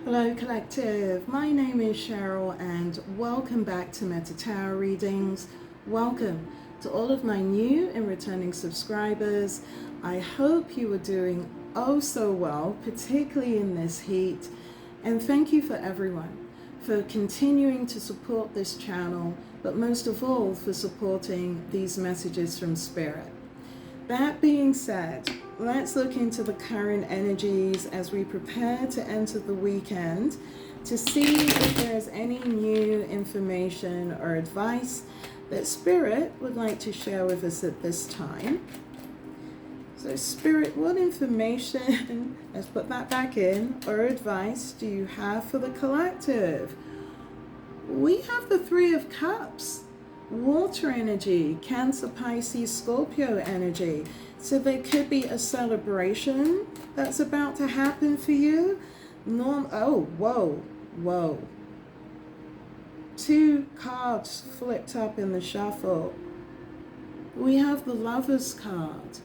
Hello Collective, my name is Cheryl and welcome back to Meta Tarot Readings. Welcome to all of my new and returning subscribers. I hope you are doing oh so well, particularly in this heat. And thank you for everyone for continuing to support this channel, but most of all for supporting these messages from Spirit. That being said, let's look into the current energies as we prepare to enter the weekend to see if there's any new information or advice that Spirit would like to share with us at this time. So Spirit, what information, let's put that back in, or advice do you have for the collective? We have the Three of Cups. Water energy, Cancer, Pisces, Scorpio energy. So there could be a celebration that's about to happen for you. Whoa. Two cards flipped up in the shuffle. We have the Lover's card,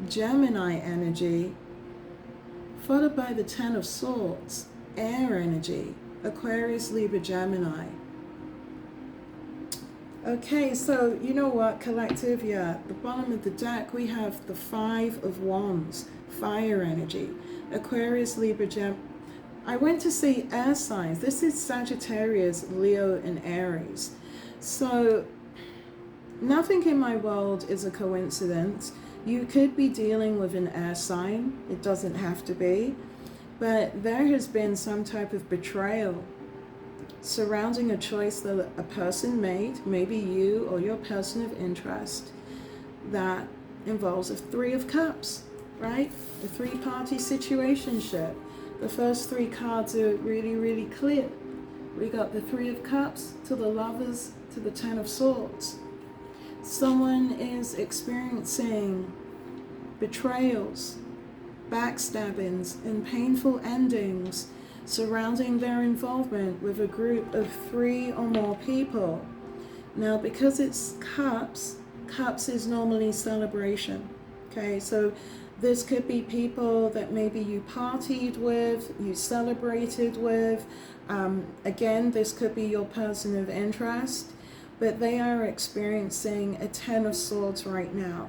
Gemini energy, followed by the Ten of Swords, air energy, Aquarius, Libra, Gemini. Okay, so you know what, collective, the bottom of the deck, we have the Five of Wands, fire energy, Aquarius, Libra, I went to see air signs. This is Sagittarius, Leo, and Aries. So nothing in my world is a coincidence. You could be dealing with an air sign. It doesn't have to be. But there has been some type of betrayal surrounding a choice that a person made, maybe you or your person of interest, that involves a Three of Cups, right? A three-party situationship. The first three cards are really, really clear. We got the Three of Cups to the Lovers to the Ten of Swords. Someone is experiencing betrayals, backstabbings, and painful endings surrounding their involvement with a group of three or more people. Now, because it's cups is normally celebration. Okay, so this could be people that maybe you partied with, you celebrated with. Again, this could be your person of interest, but they are experiencing a Ten of Swords right now,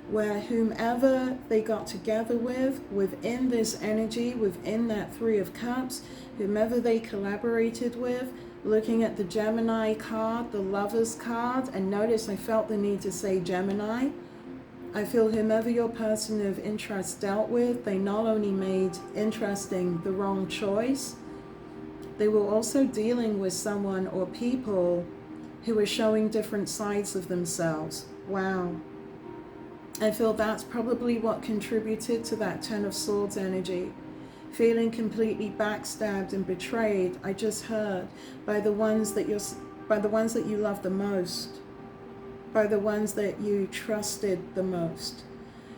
where whomever they got together with, within this energy, within that Three of Cups, whomever they collaborated with, looking at the Gemini card, the Lover's card, and notice I felt the need to say Gemini. I feel whomever your person of interest dealt with, they not only made interesting the wrong choice, they were also dealing with someone or people who were showing different sides of themselves. Wow. I feel that's probably what contributed to that Ten of Swords energy. Feeling completely backstabbed and betrayed, I just heard, by the ones that you love the most, by the ones that you trusted the most.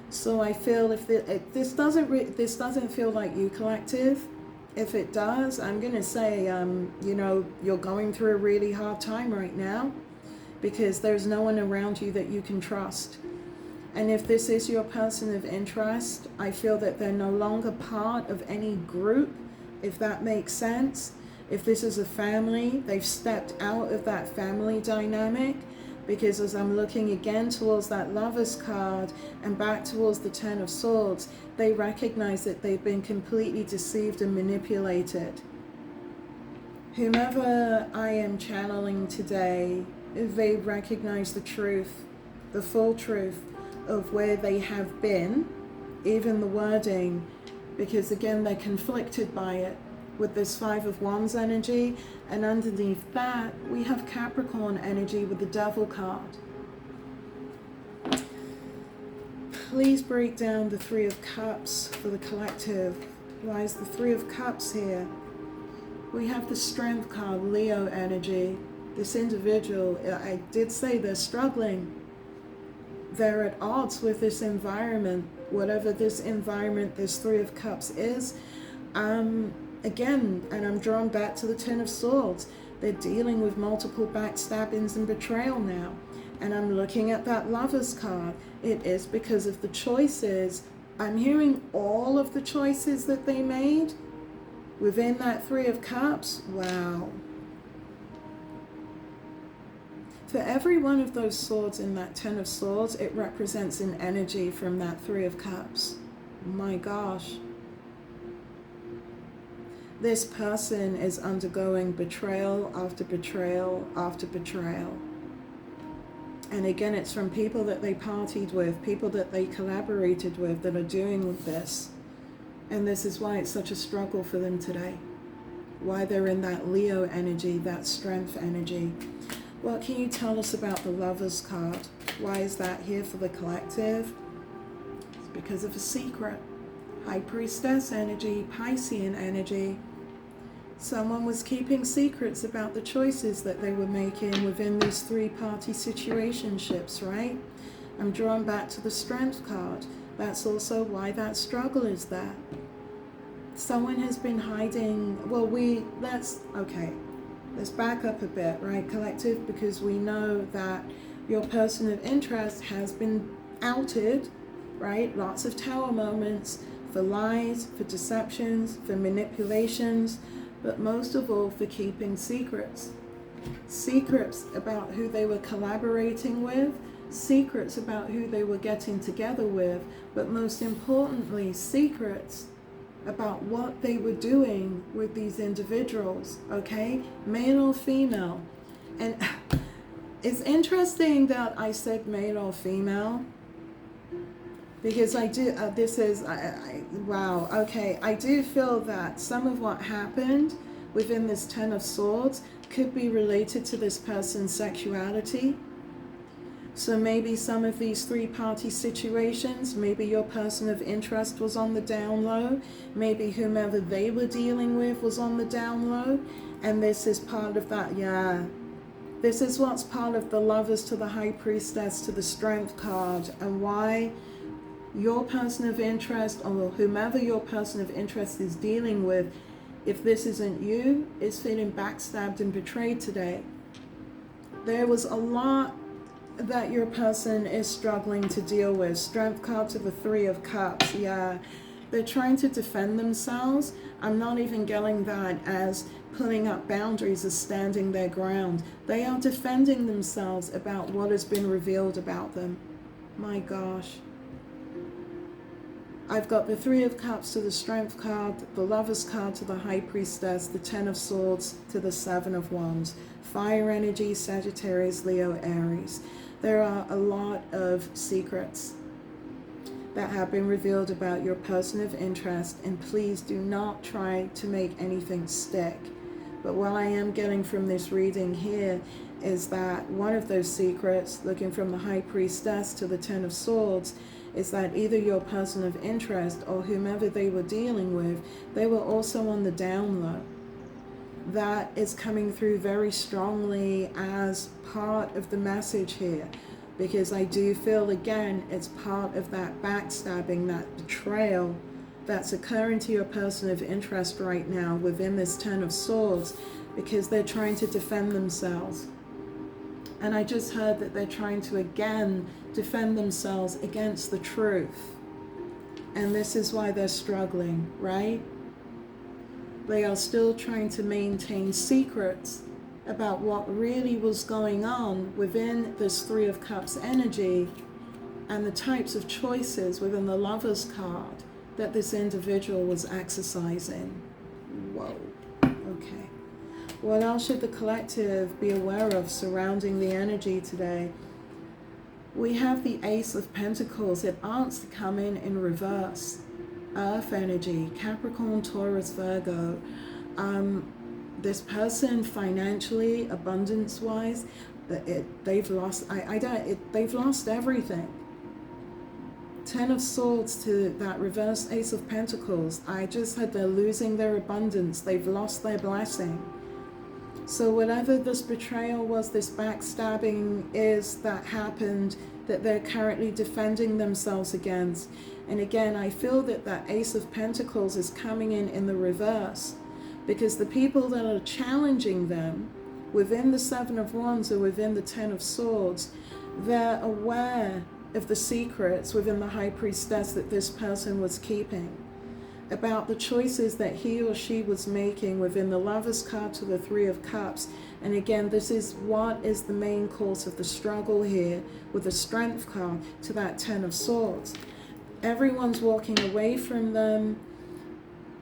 So I feel if this doesn't feel like you, collective, if it does, I'm gonna say, you're going through a really hard time right now because there's no one around you that you can trust. And if this is your person of interest, I feel that they're no longer part of any group, if that makes sense. If this is a family, they've stepped out of that family dynamic, because as I'm looking again towards that Lover's card and back towards the Ten of Swords, they recognize that they've been completely deceived and manipulated. Whomever I am channeling today, if they recognize the truth, the full truth, of where they have been, even the wording, because again they're conflicted by it with this Five of Wands energy, and underneath that we have Capricorn energy with the Devil card. Please break down the Three of Cups for the collective. Why is the Three of Cups here? We have the Strength card, Leo energy. This individual, I did say they're struggling. They're at odds with this environment, whatever this environment, this Three of Cups is. Again, and I'm drawn back to the Ten of Swords. They're dealing with multiple backstabbings and betrayal now. And I'm looking at that Lover's card. It is because of the choices. I'm hearing all of the choices that they made Within that Three of Cups, wow. For every one of those swords in that Ten of Swords, it represents an energy from that Three of Cups. My gosh. This person is undergoing betrayal after betrayal after betrayal. And again, it's from people that they partied with, people that they collaborated with that are doing this. And this is why it's such a struggle for them today. Why they're in that Leo energy, that strength energy. What can you tell us about the Lovers card? Why is that here for the collective? It's because of a secret. High Priestess energy, Piscean energy. Someone was keeping secrets about the choices that they were making within these three-party situationships, right? I'm drawn back to the Strength card. That's also why that struggle is there. Someone has been hiding, well, let's back up a bit, right, collective, because we know that your person of interest has been outed, right? Lots of tower moments for lies, for deceptions, for manipulations, but most of all for keeping secrets. Secrets about who they were collaborating with, secrets about who they were getting together with, but most importantly, secrets about what they were doing with these individuals, okay? Male or female. And it's interesting that I said male or female, because I do, wow, okay. I do feel that some of what happened within this Ten of Swords could be related to this person's sexuality. So maybe some of these three-party situations, maybe your person of interest was on the down low, maybe whomever they were dealing with was on the down low, and this is part of that, yeah. This is what's part of the Lovers to the High Priestess to the Strength card, and why your person of interest, or whomever your person of interest is dealing with, if this isn't you, is feeling backstabbed and betrayed today. There was a lot that your person is struggling to deal with. Strength card to the Three of Cups, yeah. They're trying to defend themselves. I'm not even getting that as putting up boundaries, as standing their ground. They are defending themselves about what has been revealed about them. My gosh. I've got the Three of Cups to the Strength card, the Lovers card to the High Priestess, the Ten of Swords to the Seven of Wands. Fire energy, Sagittarius, Leo, Aries. There are a lot of secrets that have been revealed about your person of interest, and please do not try to make anything stick. But what I am getting from this reading here is that one of those secrets, looking from the High Priestess to the Ten of Swords, is that either your person of interest or whomever they were dealing with, they were also on the down low. That is coming through very strongly as part of the message here, because I do feel, again, it's part of that backstabbing, that betrayal that's occurring to your person of interest right now within this Ten of Swords, because they're trying to defend themselves. And I just heard that they're trying to, again, defend themselves against the truth. And this is why they're struggling, right? They are still trying to maintain secrets about what really was going on within this Three of Cups energy and the types of choices within the Lovers card that this individual was exercising. Whoa, okay. What else should the collective be aware of surrounding the energy today? We have the Ace of Pentacles. It asks to come in reverse. Earth energy, Capricorn, Taurus, Virgo. This person financially, abundance-wise, they've lost. They've lost everything. Ten of Swords to that reverse Ace of Pentacles. I just heard they're losing their abundance. They've lost their blessing. So whatever this betrayal was, this backstabbing is that happened, that they're currently defending themselves against. And again, I feel that that Ace of Pentacles is coming in the reverse, because the people that are challenging them within the Seven of Wands or within the Ten of Swords, they're aware of the secrets within the High Priestess that this person was keeping. about the choices that he or she was making within the Lover's card to the Three of Cups. And again, this is what is the main cause of the struggle here with the Strength card to that Ten of Swords. Everyone's walking away from them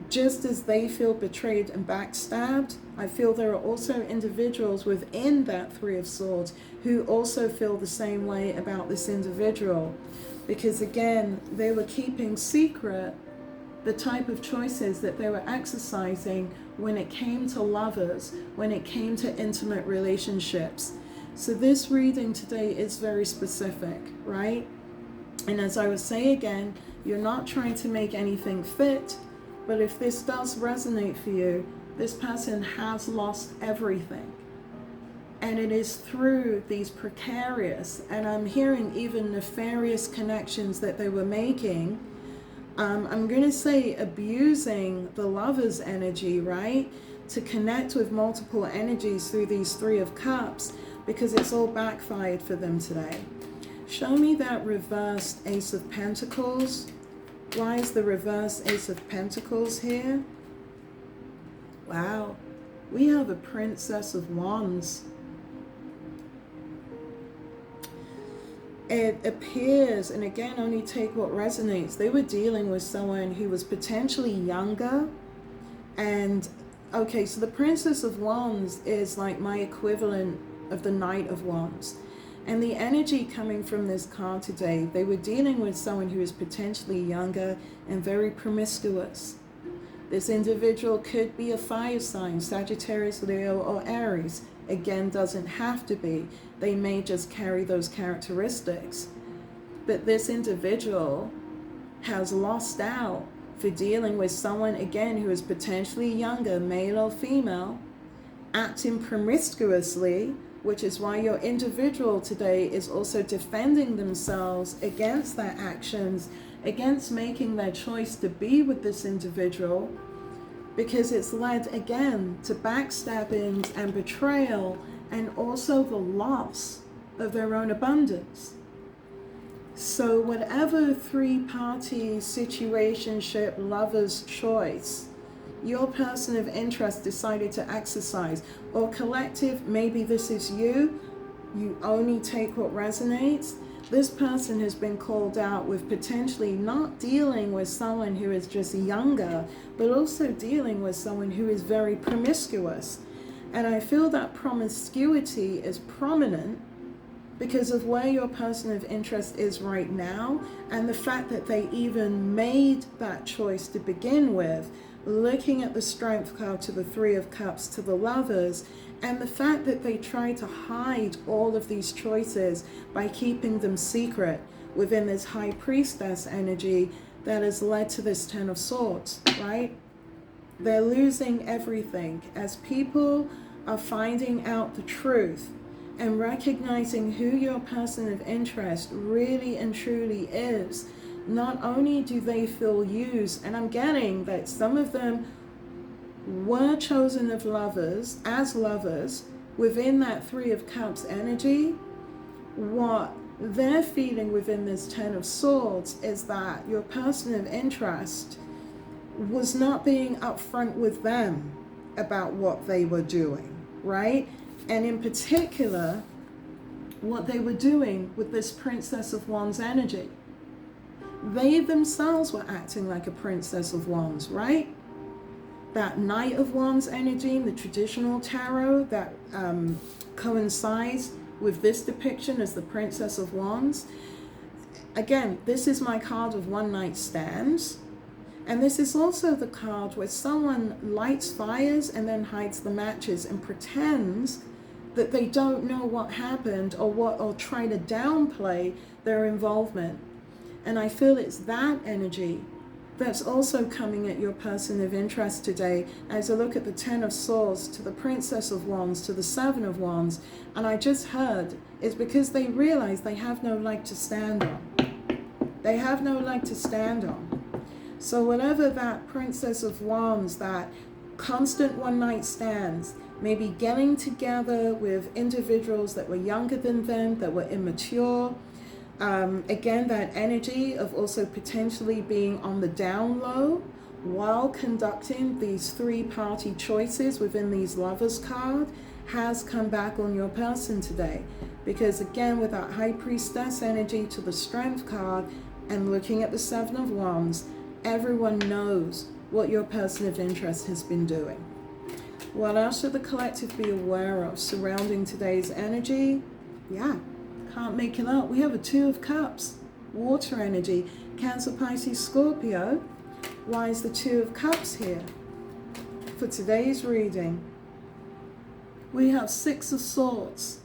just as they feel betrayed and backstabbed. I feel there are also individuals within that Three of Swords who also feel the same way about this individual. Because again, they were keeping secret the type of choices that they were exercising when it came to lovers, when it came to intimate relationships. So this reading today is very specific, right? And as I would say again, you're not trying to make anything fit, but if this does resonate for you, this person has lost everything. And it is through these precarious, and I'm hearing even nefarious connections that they were making. I'm going to say abusing the Lover's energy, right? To connect with multiple energies through these Three of Cups, because it's all backfired for them today. Show me that reversed Ace of Pentacles. Why is the reverse Ace of Pentacles here? Wow. We have a Princess of Wands. It appears, and again, only take what resonates, they were dealing with someone who was potentially younger. And, okay, so the Princess of Wands is like my equivalent of the Knight of Wands. And the energy coming from this card today, they were dealing with someone who is potentially younger and very promiscuous. This individual could be a fire sign, Sagittarius, Leo, or Aries. Again, doesn't have to be. They may just carry those characteristics. But this individual has lost out for dealing with someone, again, who is potentially younger, male or female, acting promiscuously, which is why your individual today is also defending themselves against their actions, against making their choice to be with this individual, because it's led again to backstabbings and betrayal, and also the loss of their own abundance. So whatever three-party situationship lover's choice your person of interest decided to exercise, or collective, maybe this is you only take what resonates. This person has been called out with potentially not dealing with someone who is just younger, but also dealing with someone who is very promiscuous. And I feel that promiscuity is prominent because of where your person of interest is right now, and the fact that they even made that choice to begin with, looking at the Strength card to the Three of Cups to the Lovers, and the fact that they try to hide all of these choices by keeping them secret within this High Priestess energy that has led to this Ten of Swords, right? They're losing everything as people are finding out the truth and recognizing who your person of interest really and truly is. Not only do they feel used, and I'm getting that some of them were chosen of lovers, as lovers, within that Three of Cups energy, what they're feeling within this Ten of Swords is that your person of interest was not being upfront with them about what they were doing, right? And in particular, what they were doing with this Princess of Wands energy. They themselves were acting like a Princess of Wands, right? That Knight of Wands energy in the traditional tarot that coincides with this depiction as the Princess of Wands. Again, this is my card of one night stands. And this is also the card where someone lights fires and then hides the matches and pretends that they don't know what happened, or try to downplay their involvement. And I feel it's that energy that's also coming at your person of interest today as I look at the Ten of Swords to the Princess of Wands to the Seven of Wands. And I just heard it's because they realize they have no leg to stand on. They have no leg to stand on. So whatever that Princess of Wands, that constant one night stands, maybe getting together with individuals that were younger than them, that were immature. Again, that energy of also potentially being on the down low, while conducting these three-party choices within these lovers card has come back on your person today. Because again, with that high priestess energy to the strength card and looking at the 7 of wands, everyone knows what your person of interest has been doing. What else should the collective be aware of surrounding today's energy? Yeah, can't make it up. We have a 2 of cups, water energy, Cancer, Pisces, Scorpio. Why is the 2 of cups here? For today's reading, we have 6 of swords,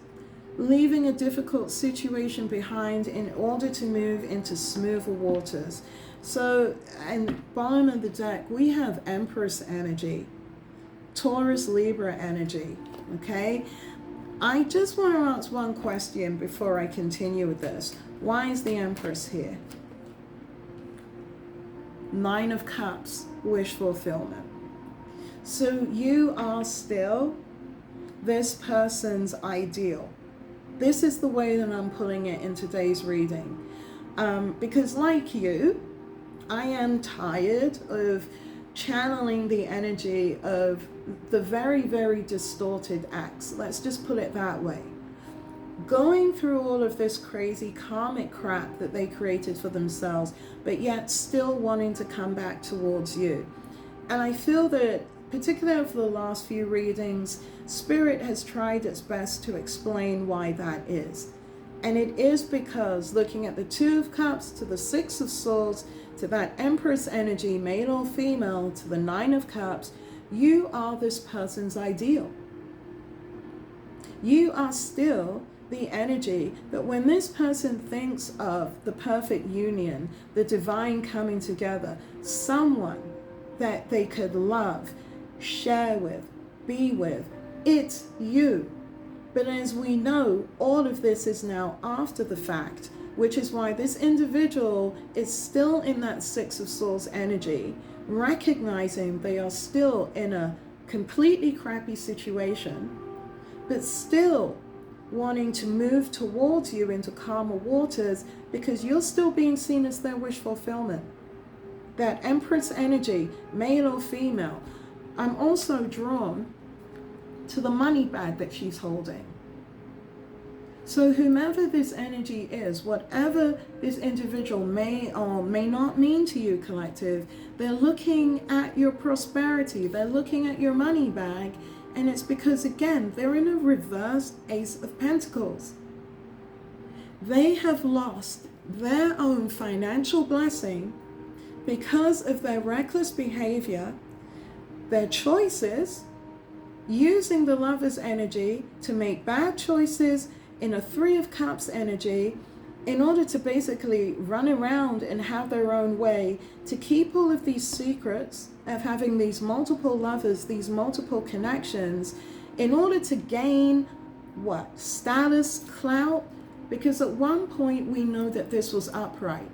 leaving a difficult situation behind in order to move into smoother waters. So, and bottom of the deck, we have Empress energy, Taurus, Libra energy, okay? I just want to ask one question before I continue with this. Why is the Empress here? 9 of Cups, wish fulfillment. So you are still this person's ideal. This is the way that I'm putting it in today's reading. Because like you, I am tired of channeling the energy of the very, very distorted acts. Let's just put it that way. Going through all of this crazy karmic crap that they created for themselves, but yet still wanting to come back towards you. And I feel that, particularly for the last few readings, Spirit has tried its best to explain why that is. And it is because looking at the 2 of Cups to the 6 of Swords, to that Empress energy, male or female, to the 9 of Cups, you are this person's ideal. You are still the energy that when this person thinks of the perfect union, the divine coming together, someone that they could love, share with, be with, it's you. But as we know, all of this is now after the fact, which is why this individual is still in that 6 of Swords energy, recognizing they are still in a completely crappy situation, but still wanting to move towards you into calmer waters because you're still being seen as their wish fulfillment. That Empress energy, male or female. I'm also drawn to the money bag that she's holding. So whomever this energy is, whatever this individual may or may not mean to you, collective, they're looking at your prosperity, they're looking at your money bag, and it's because, again, they're in a reverse Ace of Pentacles. They have lost their own financial blessing because of their reckless behavior, their choices, using the Lover's energy to make bad choices in a 3 of Cups energy in order to basically run around and have their own way, to keep all of these secrets of having these multiple lovers, these multiple connections, in order to gain what? Status, clout? Because at one point we know that this was upright.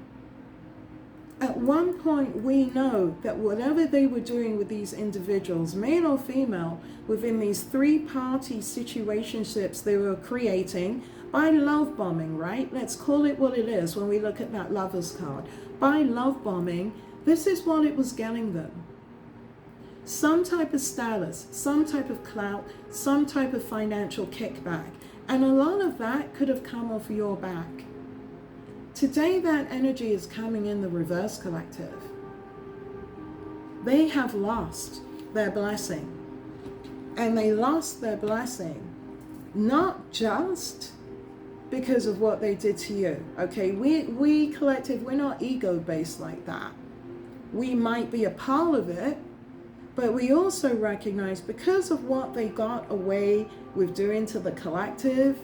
At one point we know that whatever they were doing with these individuals, male or female, within these 3-party situationships they were creating by love bombing, right? Let's call it what it is when we look at that Lover's card. By love bombing, this is what it was getting them. Some type of status, some type of clout, some type of financial kickback. And a lot of that could have come off your back. Today that energy is coming in the reverse, collective. They have lost their blessing. And they lost their blessing not just because of what they did to you. Okay, we collective, we're not ego-based like that. We might be a part of it, but we also recognize because of what they got away with doing to the collective,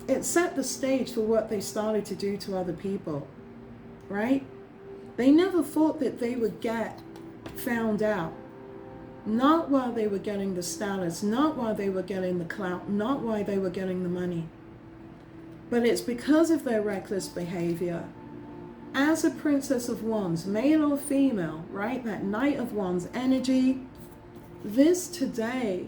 it set the stage for what they started to do to other people, right? They never thought that they would get found out. Not while they were getting the status, not while they were getting the clout, not while they were getting the money. But it's because of their reckless behavior. As a Princess of Wands, male or female, right? That Knight of Wands energy, this today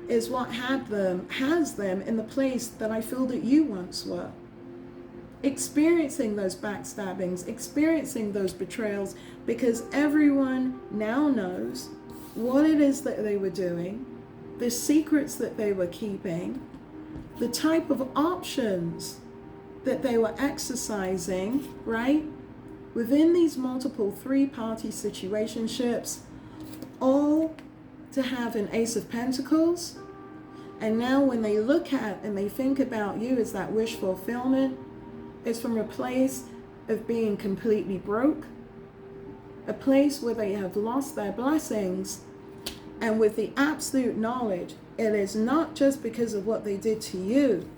is what has them in the place that I feel that you once were. experiencing those backstabbings, experiencing those betrayals, because everyone now knows what it is that they were doing, the secrets that they were keeping, the type of options that they were exercising, right? Within these multiple three-party situationships, all to have an Ace of Pentacles. And now when they look at and they think about you as that wish fulfillment, it's from a place of being completely broke, a place where they have lost their blessings, and with the absolute knowledge, it is not just because of what they did to you,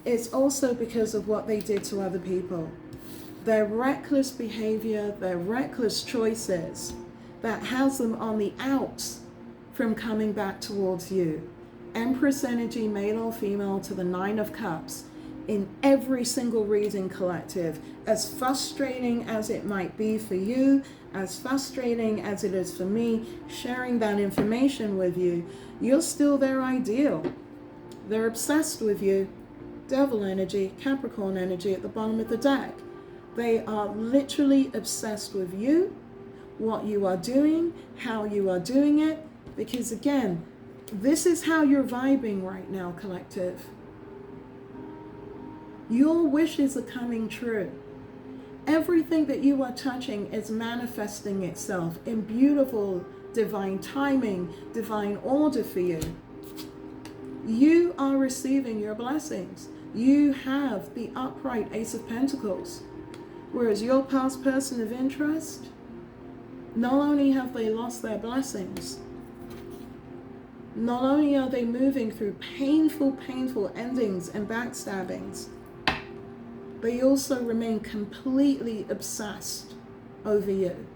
it's also because of what they did to other people. Their reckless behavior, their reckless choices, that has them on the outs from coming back towards you. Empress energy, male or female, to the Nine of Cups in every single reading, collective. As frustrating as it might be for you, as frustrating as it is for me, sharing that information with you, you're still their ideal. They're obsessed with you. Devil energy, Capricorn energy at the bottom of the deck. They are literally obsessed with you, what you are doing, how you are doing it, because again, this is how you're vibing right now, collective. Your wishes are coming true. Everything that you are touching is manifesting itself in beautiful divine timing, divine order for you. You are receiving your blessings. You have the upright Ace of Pentacles. Whereas your past person of interest, not only have they lost their blessings, not only are they moving through painful, painful endings and backstabbings, they also remain completely obsessed over you.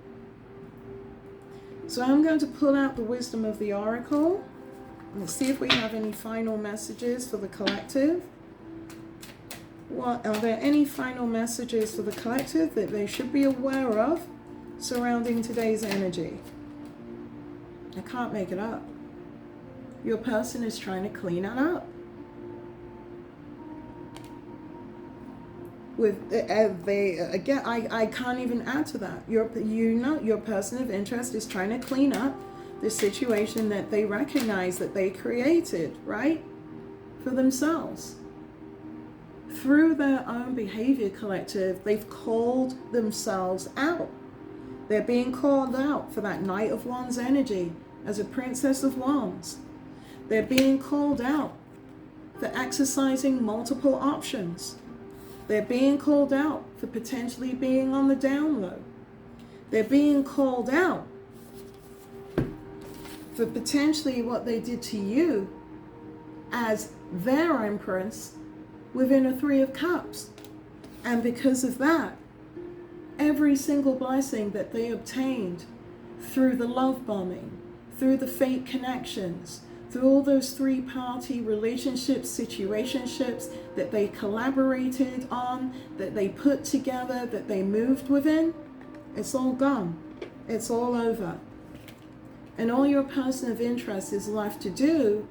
So I'm going to pull out the wisdom of the oracle. Let's see if we have any final messages for the collective. Are there any final messages for the collective that they should be aware of surrounding today's energy? I can't make it up. Your person is trying to clean it up. I can't even add to that. Your person of interest is trying to clean up the situation that they recognize that they created, right? For themselves. Through their own behavior, collective, they've called themselves out. They're being called out for that Knight of Wands energy as a Princess of Wands. They're being called out for exercising multiple options. They're being called out for potentially being on the downlo. They're being called out for potentially what they did to you as their empress within a Three of Cups. And because of that, every single blessing that they obtained through the love bombing, through the fake connections, through all those three-party relationships, situationships that they collaborated on, that they put together, that they moved within, it's all gone. It's all over. And all your person of interest is left to do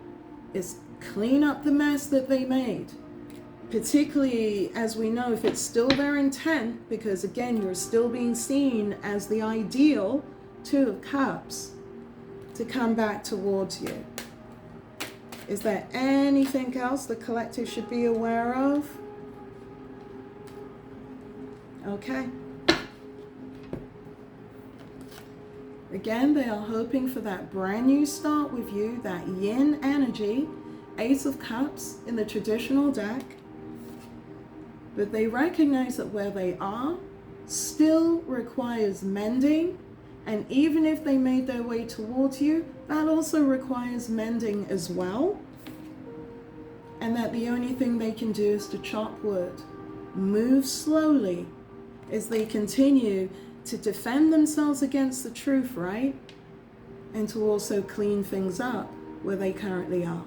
is clean up the mess that they made. Particularly, as we know, if it's still their intent, because again, you're still being seen as the ideal Two of Cups to come back towards you. Is there anything else the collective should be aware of? Okay. Again, they are hoping for that brand new start with you, that yin energy, Ace of Cups in the traditional deck. But they recognize that where they are still requires mending. And even if they made their way towards you, that also requires mending as well. And that the only thing they can do is to chop wood. Move slowly as they continue to defend themselves against the truth, right? And to also clean things up where they currently are.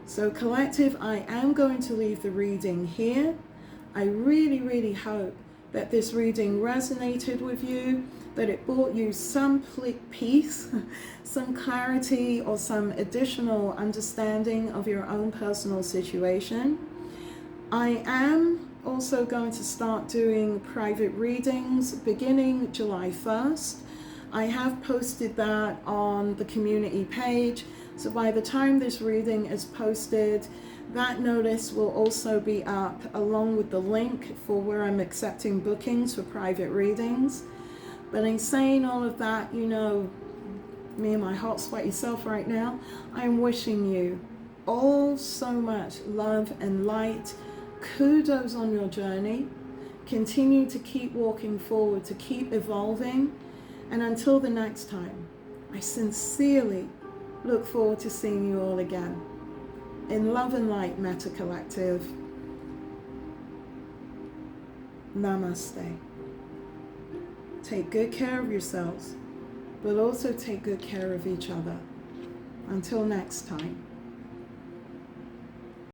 So collective, I am going to leave the reading here. I really, really hope that this reading resonated with you, that it brought you some peace, some clarity, or some additional understanding of your own personal situation. I am also going to start doing private readings beginning July 1st. I have posted that on the community page, so by the time this reading is posted, that notice will also be up along with the link for where I'm accepting bookings for private readings. But in saying all of that, you know, me and my hot sweaty self right now, I'm wishing you all so much love and light. Kudos on your journey. Continue to keep walking forward, to keep evolving. And until the next time, I sincerely look forward to seeing you all again. In love and light, Meta Collective. Namaste. Take good care of yourselves, but also take good care of each other. Until next time.